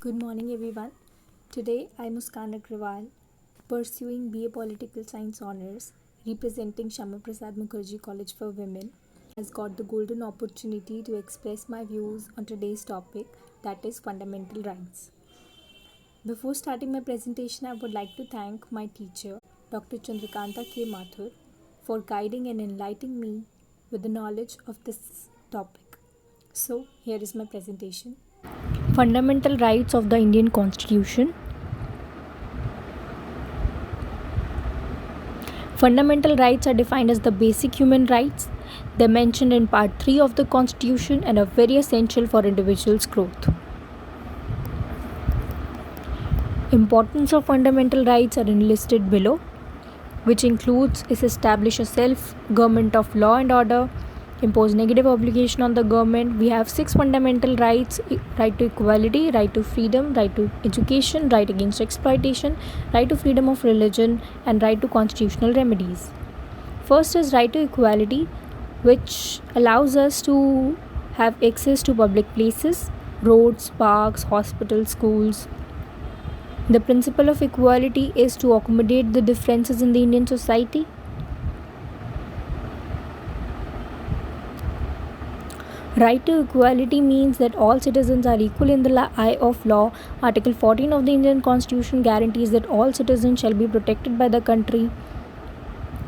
Good morning, everyone. Today, I, Muskan Agrawal, pursuing BA Political Science Honours, representing Shama Prasad Mukherjee College for Women, has got the golden opportunity to express my views on today's topic, that is fundamental rights. Before starting my presentation, I would like to thank my teacher, Dr. Chandrakanta K. Mathur, for guiding and enlightening me with the knowledge of this topic. So, here is my presentation. Fundamental rights of the Indian Constitution. Fundamental rights are defined as the basic human rights. They're mentioned in Part 3 of the Constitution and are very essential for individuals' growth. Importance of fundamental rights are enlisted below, which includes establish a self-government of law and order, impose negative obligation on the government. We have 6 fundamental rights: right to equality, right to freedom, right to education, right against exploitation, right to freedom of religion, and right to constitutional remedies. First is right to equality, which allows us to have access to public places, roads, parks, hospitals, schools. The principle of equality is to accommodate the differences in the Indian society. Right to equality means that all citizens are equal in the eye of law. Article 14 of the Indian Constitution guarantees that all citizens shall be protected by the country.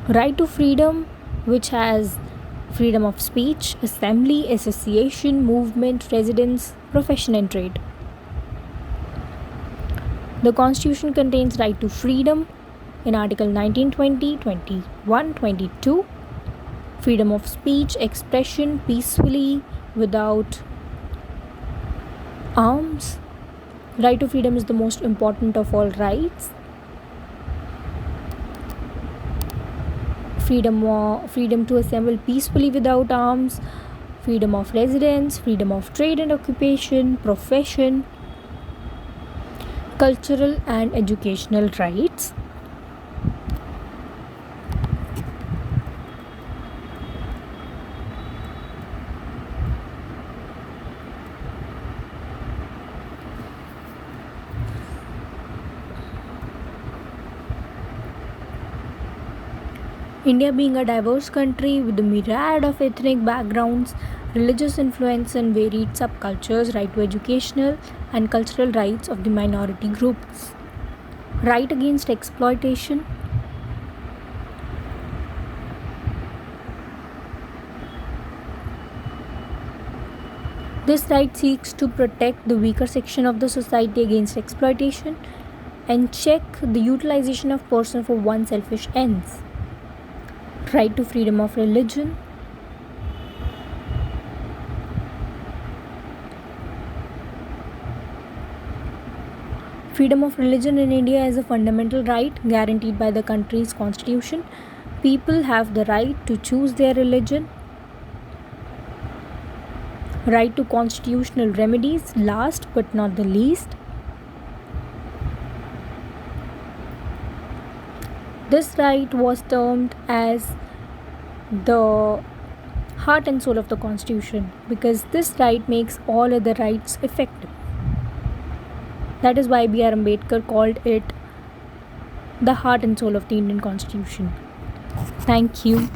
Right to freedom, which has freedom of speech, assembly, association, movement, residence, profession and trade. The Constitution contains right to freedom in Article 19, 20, 21, 22. Freedom of speech, expression peacefully without arms. Right to freedom is the most important of all rights. Freedom to assemble peacefully without arms. Freedom of residence, freedom of trade and occupation, profession, cultural and educational rights. India being a diverse country with a myriad of ethnic backgrounds, religious influence and varied subcultures, right to educational and cultural rights of the minority groups. Right against exploitation. This right seeks to protect the weaker section of the society against exploitation and check the utilization of person for one's selfish ends. Right to freedom of religion. Freedom of religion in India is a fundamental right guaranteed by the country's constitution. People have the right to choose their religion. Right to constitutional remedies, last but not the least. This right was termed as the heart and soul of the Constitution because this right makes all other rights effective. That is why B.R. Ambedkar called it the heart and soul of the Indian Constitution. Thank you.